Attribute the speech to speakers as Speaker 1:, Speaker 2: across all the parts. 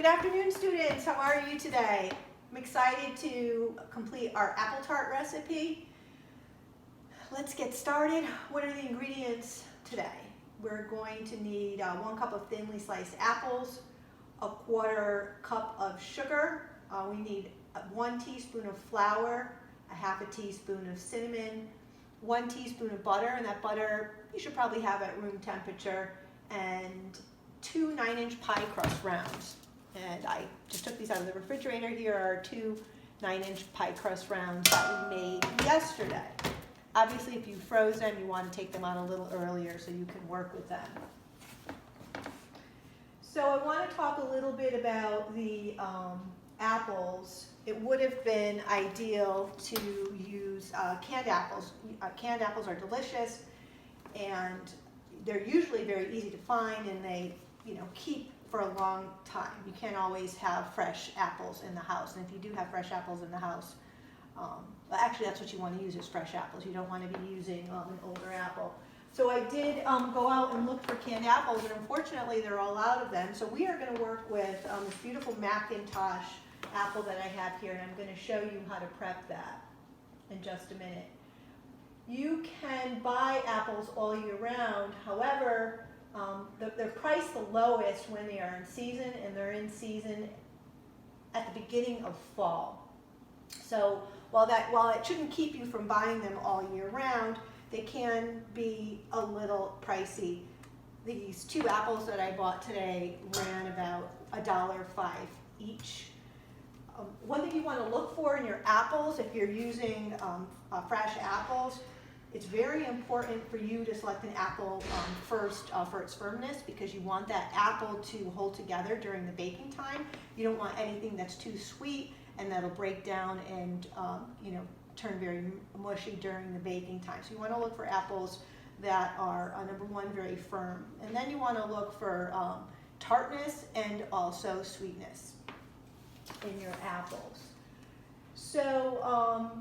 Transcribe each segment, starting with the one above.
Speaker 1: Good afternoon, students. How are you today? I'm excited to complete our apple tart recipe. Let's get started. What are the ingredients today? We're going to need 1 cup of thinly sliced apples, a 1/4 cup of sugar. We need 1 teaspoon of flour, a 1/2 teaspoon of cinnamon, 1 teaspoon of butter, and that butter you should probably have at room temperature, and 2 9-inch pie crust rounds. And I just took these out of the refrigerator. Here are 2 9-inch pie crust rounds that we made yesterday. Obviously, if you froze them, you want to take them out a little earlier so you can work with them. So I want to talk a little bit about the apples. It would have been ideal to use canned apples. Canned apples are delicious, and they're usually very easy to find, and they keep for a long time. You can't always have fresh apples in the house, and if you do have fresh apples in the house, actually that's what you want to use is fresh apples. You don't want to be using an older apple. So I did go out and look for canned apples, and unfortunately they're all out of them. So we are going to work with this beautiful Macintosh apple that I have here, and I'm going to show you how to prep that in just a minute. You can buy apples all year round. However, they're priced the lowest when they are in season, and they're in season at the beginning of fall. So while it shouldn't keep you from buying them all year round, they can be a little pricey. These 2 apples that I bought today ran about $1.05 each. One thing you want to look for in your apples, if you're using fresh apples, it's very important for you to select an apple first for its firmness, because you want that apple to hold together during the baking time. You don't want anything that's too sweet and that'll break down and turn very mushy during the baking time. So you want to look for apples that are, number 1, very firm. And then you want to look for tartness and also sweetness in your apples. So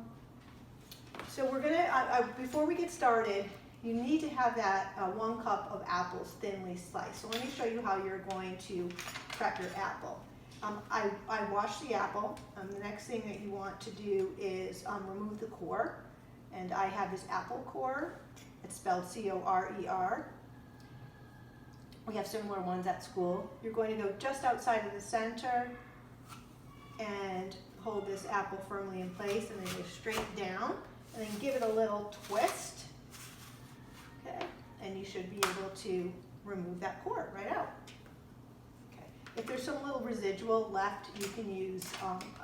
Speaker 1: we're gonna, before we get started, you need to have that 1 cup of apples thinly sliced. So let me show you how you're going to prep your apple. I washed the apple. The next thing that you want to do is remove the core. And I have this apple core. It's spelled C-O-R-E-R. We have similar ones at school. You're going to go just outside of the center and hold this apple firmly in place, and then go straight down. And then give it a little twist, okay? And you should be able to remove that core right out. Okay. If there's some little residual left, you can use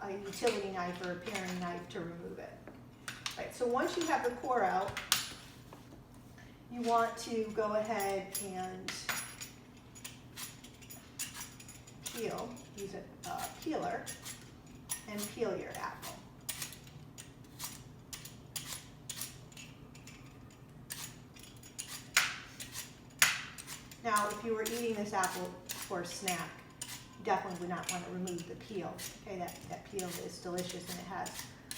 Speaker 1: a utility knife or a paring knife to remove it. All right, so once you have the core out, you want to go ahead and use a peeler, and peel your apple. Now, if you were eating this apple for a snack, you definitely would not want to remove the peel. Okay, that peel is delicious, and it has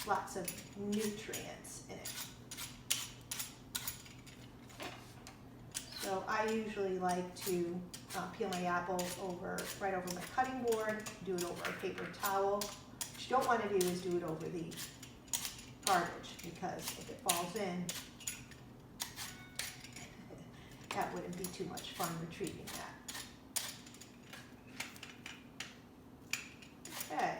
Speaker 1: lots of nutrients in it. So I usually like to peel my apple right over my cutting board, do it over a paper towel. What you don't want to do is do it over the garbage, because if it falls in, that wouldn't be too much fun retrieving that. Okay.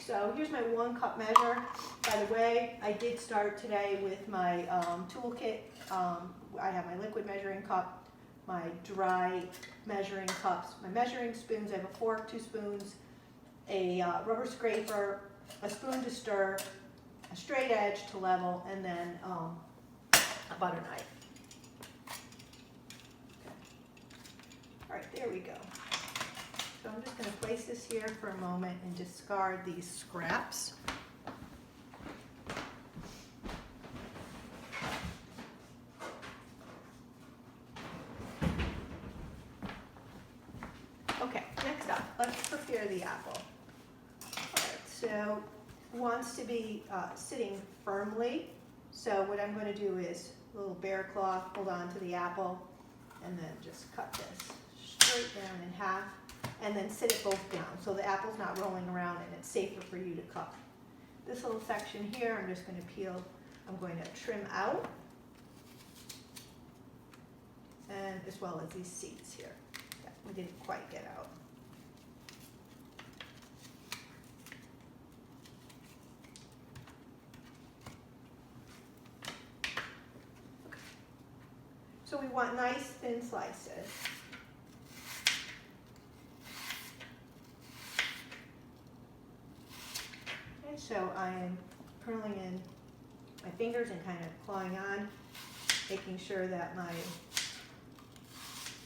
Speaker 1: So here's my 1 cup measure. By the way, I did start today with my toolkit. I have my liquid measuring cup, my dry measuring cups, my measuring spoons. I have a fork, 2 spoons, a rubber scraper, a spoon to stir, a straight edge to level, and then a butter knife. All right, there we go. So I'm just going to place this here for a moment and discard these scraps. Okay, next up, let's prepare the apple. All right, so it wants to be sitting firmly. So what I'm going to do is a little bear claw, hold on to the apple, and then just cut this straight down in half. and then sit it both down so the apple's not rolling around and it's safer for you to cut. This little section here, I'm just going to peel, I'm going to trim out, and as well as these seeds here that we didn't quite get out. Okay. So we want nice thin slices. Okay, so I am curling in my fingers and kind of clawing on, making sure that my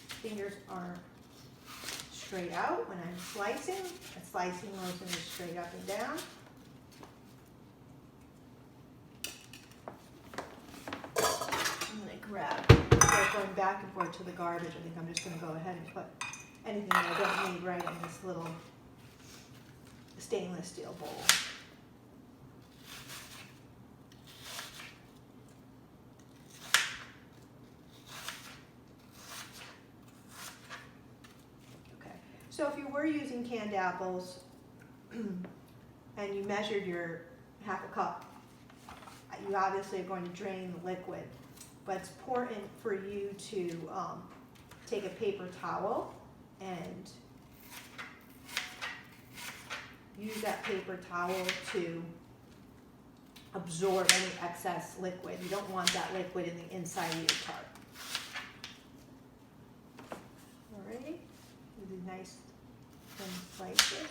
Speaker 1: fingers are straight out when I'm slicing. A slicing motion is straight up and down. I'm going to grab, instead of going back and forth to the garbage, I think I'm just going to go ahead and put anything that I don't need right in this little stainless steel bowl. So if you were using canned apples and you measured your half a cup, you obviously are going to drain the liquid, but it's important for you to take a paper towel and use that paper towel to absorb any excess liquid. You don't want that liquid in the inside of your tart. Alrighty, these nice thin slices.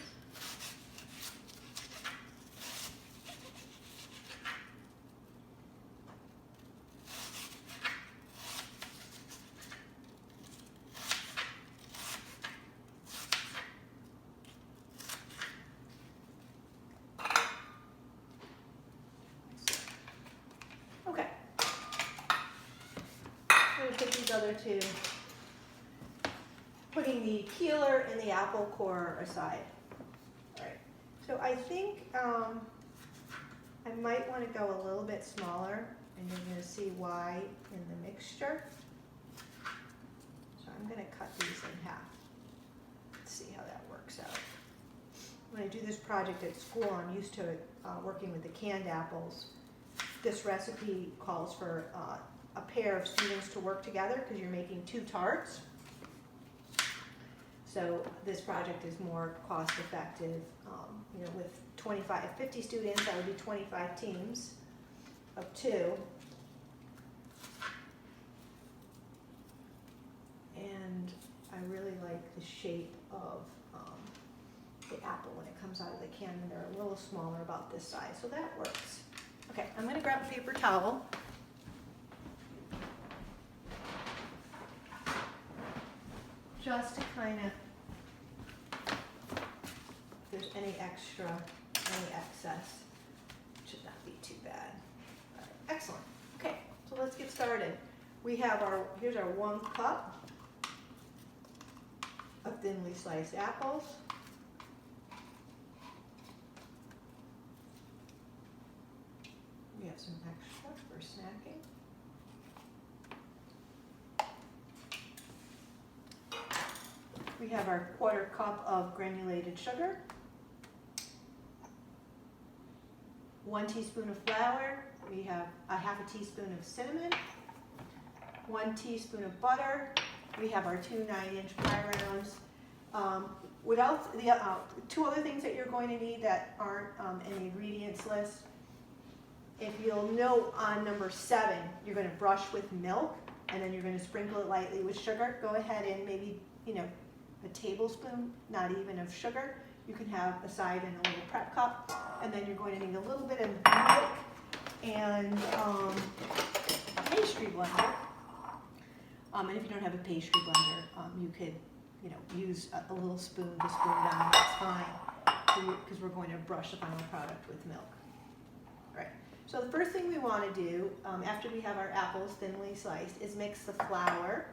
Speaker 1: Okay. I'm going to put these other two, putting the peeler and the apple core aside. All right. So I think I might want to go a little bit smaller, and you're going to see why in the mixture. So I'm going to cut these in half. Let's see how that works out. When I do this project at school, I'm used to working with the canned apples. This recipe calls for a pair of students to work together because you're making 2 tarts. So this project is more cost effective. You know, with 50 students, that would be 25 teams of 2. And I really like the shape of the apple when it comes out of the can. And they're a little smaller, about this size, so that works. Okay, I'm going to grab a paper towel. Just to kind of, if there's any excess, it should not be too bad. All right, excellent. Okay, so let's get started. We have here's our 1 cup of thinly sliced apples. We have some extra for snacking. We have our 1/4 cup of granulated sugar, 1 teaspoon of flour, we have a 1/2 teaspoon of cinnamon, 1 teaspoon of butter, we have our 2 9-inch pie rounds. What else? The 2 other things that you're going to need that aren't in the ingredients list. If you'll note on number 7, you're going to brush with milk, and then you're going to sprinkle it lightly with sugar. Go ahead and maybe, a tablespoon, not even, of sugar. You can have aside in a little prep cup, and then you're going to need a little bit of milk and a pastry blender. And if you don't have a pastry blender, you could, use a little spoon to spoon down. That's fine, because we're going to brush the final product with milk. All right. So the first thing we want to do, after we have our apples thinly sliced, is mix the flour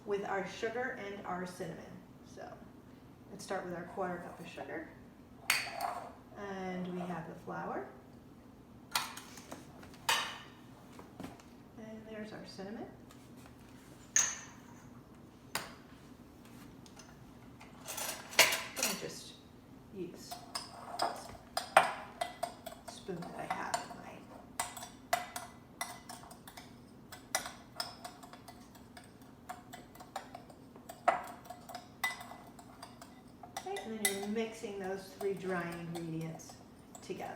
Speaker 1: with our sugar and our cinnamon. So let's start with our 1/4 cup of sugar. And we have the flour. And there's our cinnamon. and then you're mixing those 3 dry ingredients together.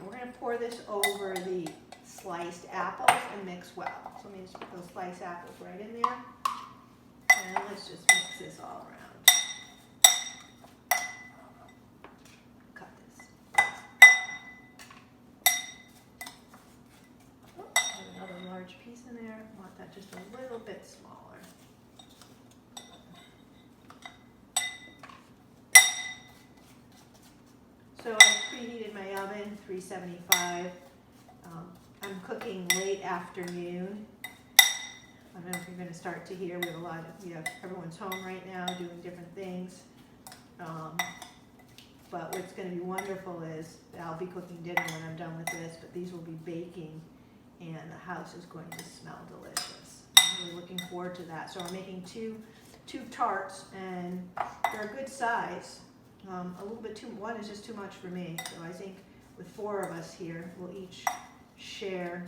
Speaker 1: We're going to pour this over the sliced apples and mix well. So let me just put those sliced apples right in there. And let's just mix this all around. Cut this. Oh, another large piece in there. I want that just a little bit smaller. So I preheated my oven, 375. I'm cooking late afternoon. I don't know if you're going to start to hear. We have everyone's home right now doing different things. But what's going to be wonderful is I'll be cooking dinner when I'm done with this, but these will be baking, and the house is going to smell delicious. I'm really looking forward to that. So I'm making two tarts, and they're a good size. A little bit too. One is just too much for me. So I think with 4 of us here, we'll each share.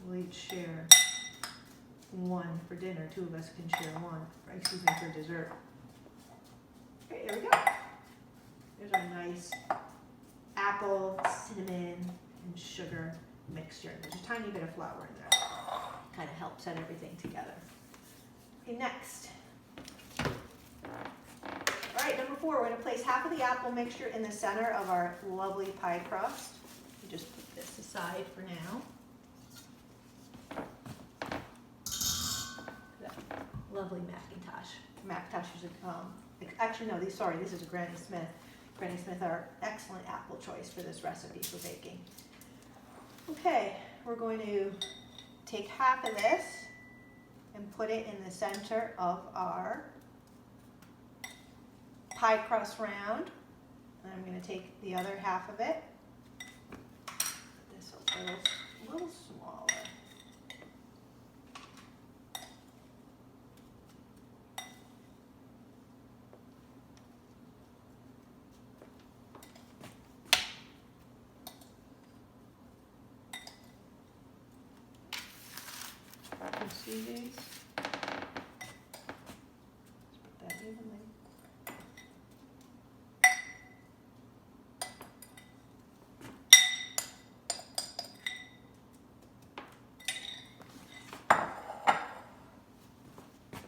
Speaker 1: We'll each share 1 for dinner. 2 of us can share 1, for dessert. Okay, there we go. There's our nice apple, cinnamon, and sugar mixture. There's a tiny bit of flour in there. Kind of helps set everything together. Okay, next. All right, number 4, we're going to place half of the apple mixture in the center of our lovely pie crust. We just put this aside for now. Lovely Macintosh. Macintosh is actually no, this is a Granny Smith. Granny Smith are excellent apple choice for this recipe for baking. Okay, we're going to take half of this and put it in the center of our pie crust round. And I'm going to take the other half of it, put this a little smaller. You see these? Let's put that evenly.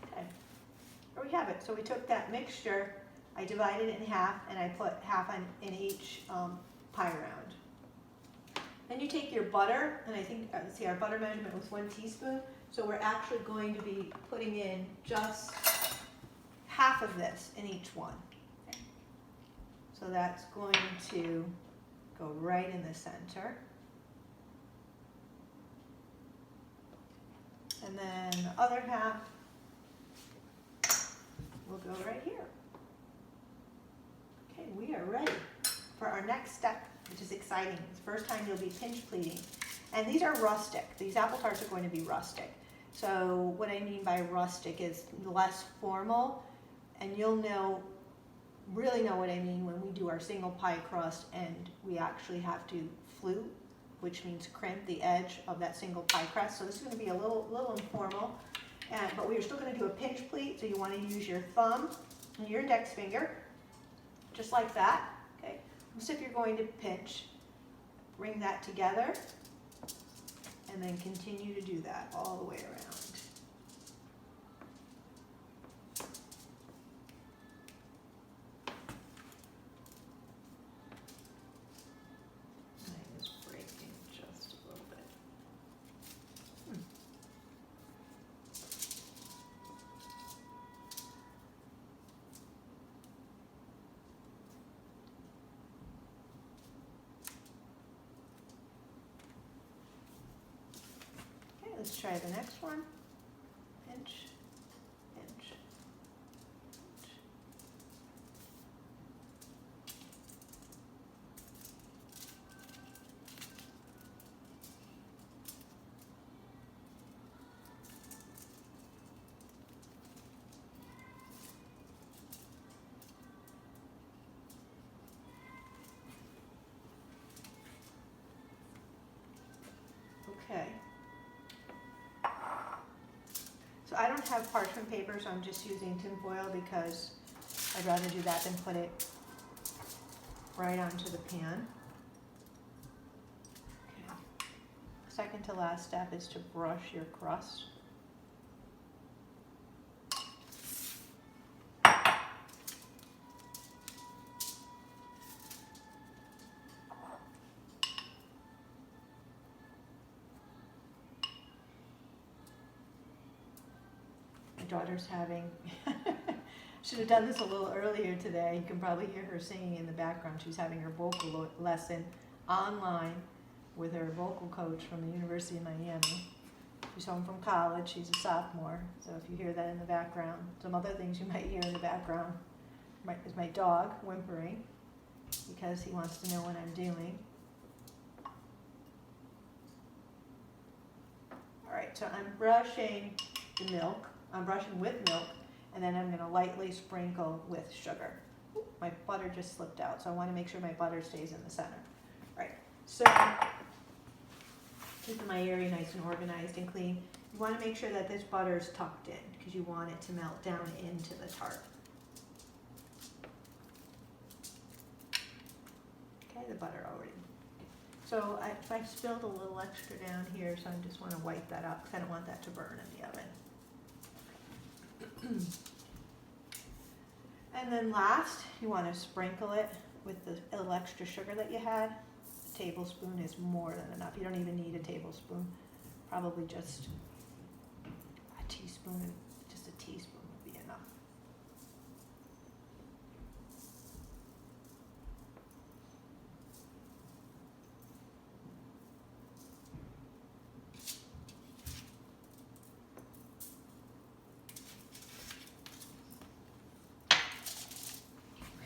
Speaker 1: Okay, there we have it. So we took that mixture, I divided it in half, and I put half in each pie round. Then you take your butter, and I think, let's see, our butter measurement was 1 teaspoon. So we're actually going to be putting in just half of this in each one. Okay. So that's going to go right in the center. And then the other half will go right here. Okay, we are ready for our next step, which is exciting. It's the first time you'll be pinch pleating. And these are rustic. These apple tarts are going to be rustic. So what I mean by rustic is less formal, and you'll really know what I mean when we do our single pie crust and we actually have to flute, which means crimp the edge of that single pie crust. So this is going to be a little informal, but we're still going to do a pinch pleat. So you want to use your thumb and your index finger, just like that. Okay. So if you're going to pinch, bring that together. And then continue to do that all the way around. Mine is breaking just a little bit. Let's try the next one. Pinch, pinch, pinch. don't have parchment paper, so I'm just using tin foil because I'd rather do that than put it right onto the pan. Okay. Second to last step is to brush your crust. Daughter's having, should have done this a little earlier today. You can probably hear her singing in the background. She's having her vocal lesson online with her vocal coach from the University of Miami. She's home from college. She's a sophomore. So if you hear that in the background, some other things you might hear in the background is my dog whimpering because he wants to know what I'm doing. All right, so I'm brushing the milk. I'm brushing with milk, and then I'm going to lightly sprinkle with sugar. Ooh, my butter just slipped out, so I want to make sure my butter stays in the center. All right, so keeping my area nice and organized and clean. You want to make sure that this butter is tucked in because you want it to melt down into the tart. Okay, the butter already. So I spilled a little extra down here, so I just want to wipe that up because I don't want that to burn in the oven. And then last, you want to sprinkle it with the little extra sugar that you had. A tablespoon is more than enough. You don't even need a tablespoon. Probably just a teaspoon, just a teaspoon would be enough.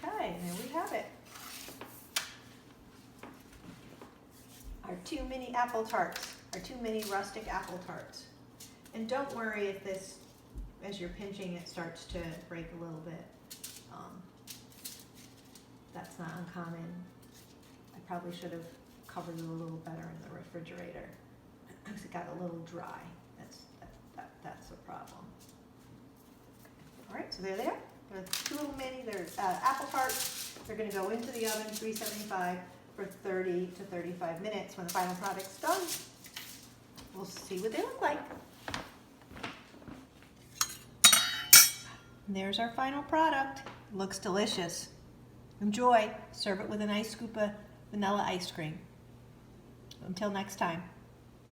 Speaker 1: Okay, there we have it. Our 2 mini apple tarts, our 2 mini rustic apple tarts. And don't worry if this, as you're pinching, it starts to break a little bit. That's not uncommon. I probably should have covered it a little better in the refrigerator because it got a little dry. That's a problem. All right, so there they are. They're 2 little mini, they're apple tarts. They're going to go into the oven, 375 for 30 to 35 minutes. When the final product's done, we'll see what they look like. And there's our final product. It looks delicious. Enjoy. Serve it with a nice scoop of vanilla ice cream. Until next time.